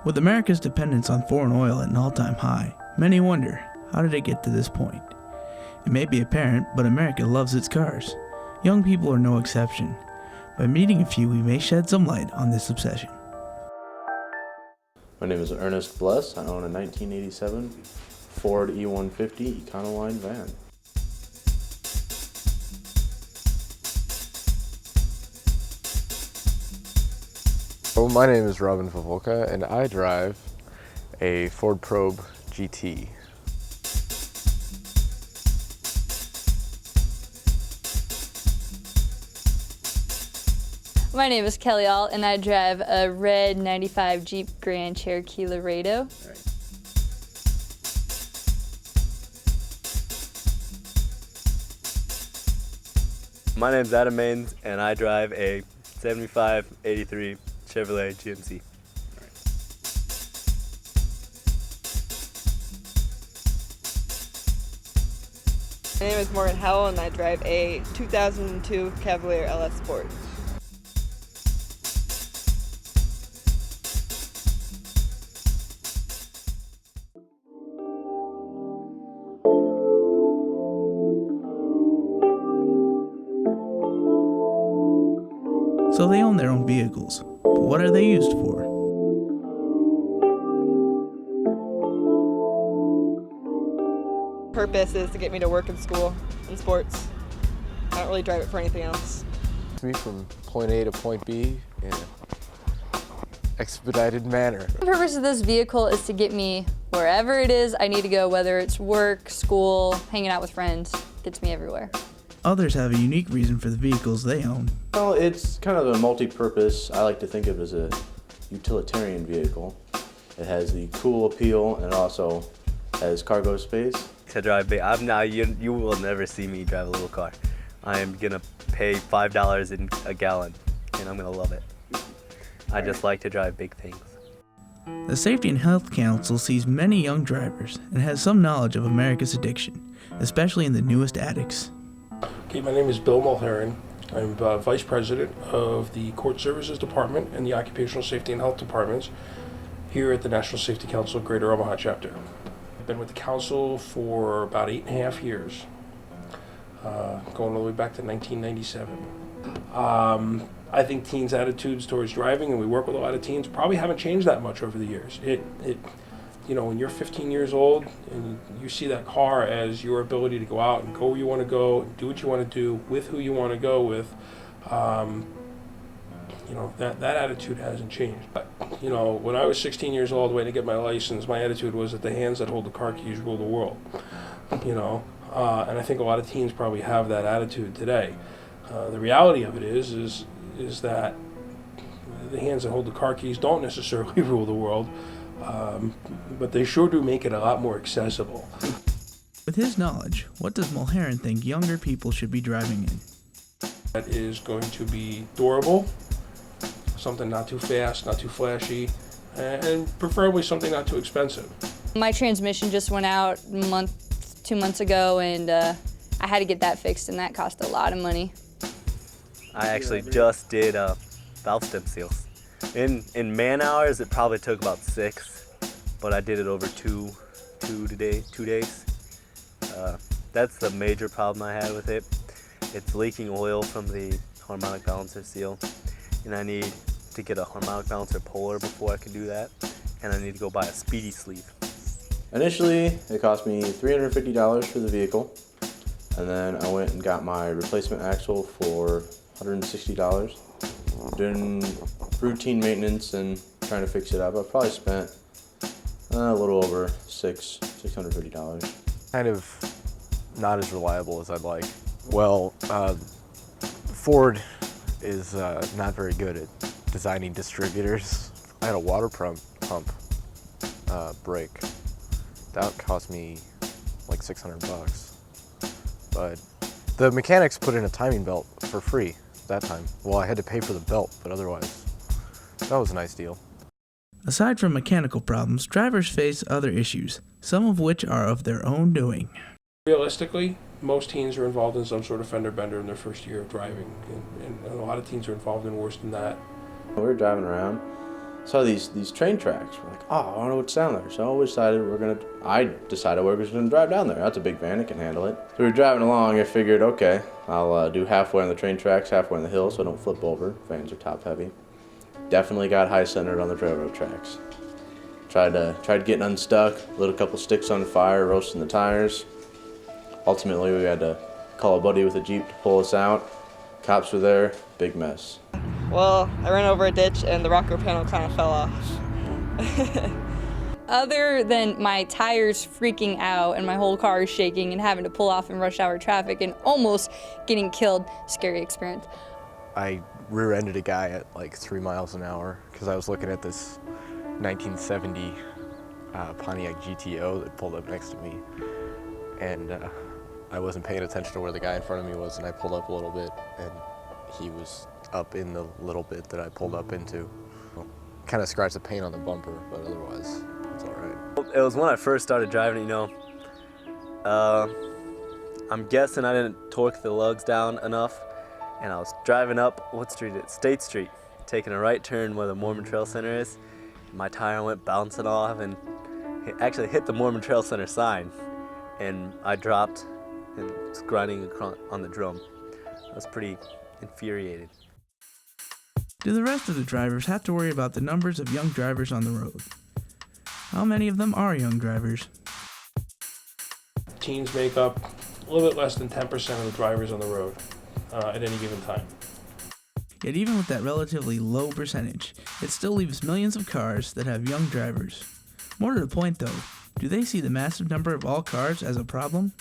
With America's dependence on foreign oil at an all-time high, many wonder, how did it get to this point? It may be apparent, but America loves its cars. Young people are no exception. By meeting a few, we may shed some light on this obsession. My name is Ernest Bless. I own a 1987 Ford E150 Econoline van. Well, my name is Robin Favolka, and I drive a Ford Probe GT. My name is Kelly Alt, and I drive a red 95 Jeep Grand Cherokee Laredo. My name's Adam Maines, and I drive a 75 83 Chevrolet GMC. My name is Morgan Howell, and I drive a 2002 Cavalier LS Sport. So they own their own vehicles, but what are they used for? Purpose is to get me to work and school and sports. I don't really drive it for anything else. It's me from point A to point B in an expedited manner. The purpose of this vehicle is to get me wherever it is I need to go, whether it's work, school, hanging out with friends. Gets me everywhere. Others have a unique reason for the vehicles they own. Well, it's kind of a multi-purpose. I like to think of it as a utilitarian vehicle. It has the cool appeal, and it also has cargo space. To drive big, you will never see me drive a little car. I am gonna pay $5 in a gallon, and I'm gonna love it. I just like to drive big things. The Safety and Health Council sees many young drivers and has some knowledge of America's addiction, especially in the newest addicts. Okay, my name is Bill Mulherin. I'm Vice President of the Court Services Department and the Occupational Safety and Health Departments here at the National Safety Council Greater Omaha Chapter. I've been with the Council for about 8.5 years, going all the way back to 1997. I think teens' attitudes towards driving, and we work with a lot of teens, probably haven't changed that much over the years. You know, when you're 15 years old and you see that car as your ability to go out and go where you want to go, do what you want to do, with who you want to go with, you know, that attitude hasn't changed. But, you know, when I was 16 years old waiting to get my license, my attitude was that the hands that hold the car keys rule the world, you know, and I think a lot of teens probably have that attitude today. The reality of it is that the hands that hold the car keys don't necessarily rule the world. But they sure do make it a lot more accessible. With his knowledge, what does Mulherin think younger people should be driving in? That is going to be durable, something not too fast, not too flashy, and preferably something not too expensive. My transmission just went out 2 months ago, and I had to get that fixed, and that cost a lot of money. I actually just did valve stem seals. In man hours, it probably took about 6, but I did it over two days. That's the major problem I had with it. It's leaking oil from the harmonic balancer seal, and I need to get a harmonic balancer puller before I can do that, and I need to go buy a speedy sleeve. Initially, it cost me $350 for the vehicle, and then I went and got my replacement axle for $160. Doing routine maintenance and trying to fix it up, I probably spent a little over $650. Kind of not as reliable as I'd like. Well, Ford is not very good at designing distributors. I had a water pump break. That cost me like $600. But the mechanics put in a timing belt for free that time. Well, I had to pay for the belt, but otherwise, that was a nice deal. Aside from mechanical problems, drivers face other issues, some of which are of their own doing. Realistically, most teens are involved in some sort of fender bender in their first year of driving, and a lot of teens are involved in worse than that. We were driving around, saw these train tracks. We're like, oh, I wonder what's down there. So I decided we were gonna drive down there. That's a big van, it can handle it. So we were driving along. I figured, okay, I'll do halfway on the train tracks, halfway on the hill, so I don't flip over. Vans are top heavy. Definitely got high centered on the railroad tracks. Tried getting unstuck, lit a couple sticks on fire, roasting the tires. Ultimately, we had to call a buddy with a Jeep to pull us out. Cops were there, big mess. Well, I ran over a ditch and the rocker panel kind of fell off. Other than my tires freaking out and my whole car shaking and having to pull off in rush hour traffic and almost getting killed, scary experience. I rear-ended a guy at like 3 miles an hour because I was looking at this 1970 Pontiac GTO that pulled up next to me, and I wasn't paying attention to where the guy in front of me was, and I pulled up a little bit, and he was up in the little bit that I pulled up into. Kind of scratched the paint on the bumper, but otherwise, it's all right. It was when I first started driving, you know. I'm guessing I didn't torque the lugs down enough, and I was driving up, what street is it? State Street, taking a right turn where the Mormon Trail Center is. My tire went bouncing off and it actually hit the Mormon Trail Center sign, and I dropped and was grinding on the drum. I was pretty infuriated. Do the rest of the drivers have to worry about the numbers of young drivers on the road? How many of them are young drivers? Teens make up a little bit less than 10% of the drivers on the road at any given time. Yet even with that relatively low percentage, it still leaves millions of cars that have young drivers. More to the point though, do they see the massive number of all cars as a problem?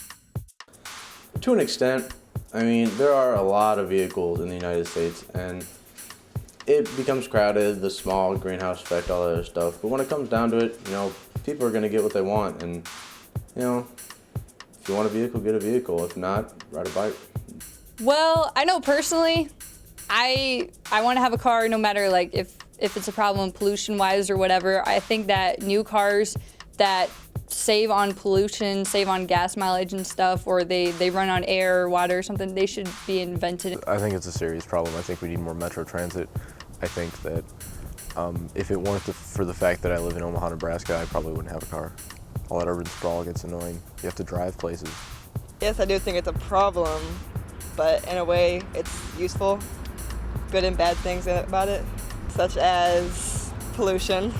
To an extent. I mean, there are a lot of vehicles in the United States, and it becomes crowded, the smog, greenhouse effect, all that other stuff. But when it comes down to it, you know, people are going to get what they want. And, you know, if you want a vehicle, get a vehicle. If not, ride a bike. Well, I know personally, I want to have a car no matter like if it's a problem pollution-wise or whatever. I think that new cars that save on pollution, save on gas mileage and stuff, or they run on air or water or something, they should be invented. I think it's a serious problem. I think we need more metro transit. I think that if it weren't for the fact that I live in Omaha, Nebraska, I probably wouldn't have a car. All that urban sprawl gets annoying. You have to drive places. Yes, I do think it's a problem, but in a way it's useful. Good and bad things about it, such as pollution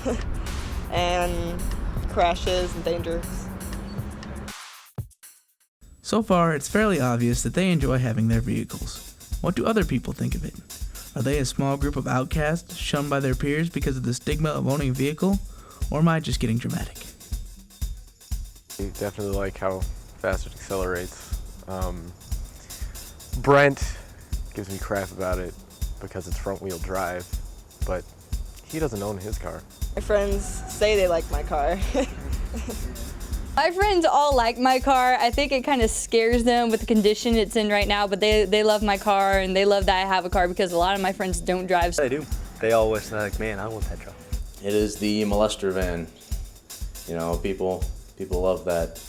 and crashes and dangers. So far, it's fairly obvious that they enjoy having their vehicles. What do other people think of it? Are they a small group of outcasts shunned by their peers because of the stigma of owning a vehicle? Or am I just getting dramatic? I definitely like how fast it accelerates. Brent gives me crap about it because it's front-wheel drive, but he doesn't own his car. My friends say they like my car. My friends all like my car. I think it kind of scares them with the condition it's in right now, but they love my car and they love that I have a car because a lot of my friends don't drive. They do. They all wish, they're like, man, I want that truck. It is the molester van. You know, people love that.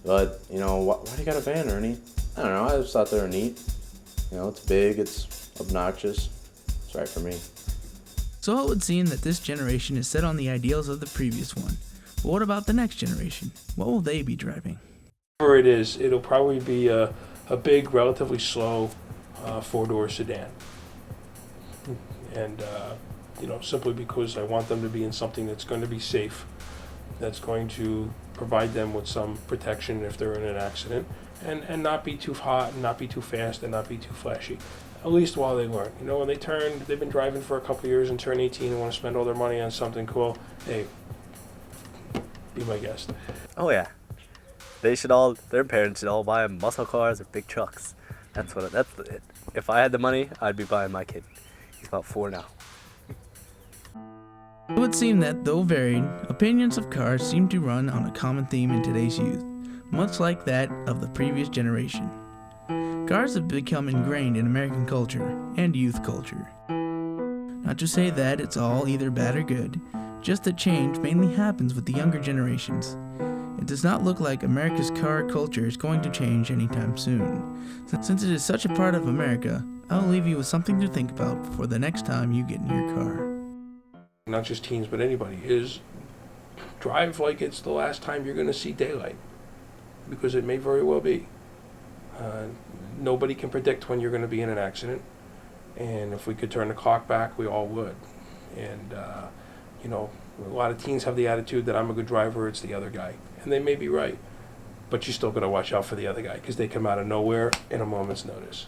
But, you know, why do you got a van, Ernie? I don't know, I just thought they were neat. You know, it's big, it's obnoxious. It's right for me. So it would seem that this generation is set on the ideals of the previous one. But what about the next generation? What will they be driving? Whatever it is, it'll probably be a big, relatively slow four-door sedan. And, you know, simply because I want them to be in something that's going to be safe, that's going to provide them with some protection if they're in an accident, and not be too hot, and not be too fast, and not be too flashy. At least while they learn. You know, when they've been driving for a couple of years and turn 18 and want to spend all their money on something cool, hey, be my guest. Oh yeah. Their parents should all buy them muscle cars or big trucks. That's it. If I had the money, I'd be buying my kid. He's about 4 now. It would seem that, though varied, opinions of cars seem to run on a common theme in today's youth, much like that of the previous generation. Cars have become ingrained in American culture and youth culture. Not to say that it's all either bad or good, just that change mainly happens with the younger generations. It does not look like America's car culture is going to change anytime soon. Since it is such a part of America, I'll leave you with something to think about for the next time you get in your car. not just teens but anybody, is drive like it's the last time you're going to see daylight, because it may very well be. Nobody can predict when you're going to be in an accident, and if we could turn the clock back, we all would. And you know, a lot of teens have the attitude that I'm a good driver, it's the other guy, and they may be right, but you still got to watch out for the other guy, because they come out of nowhere in a moment's notice.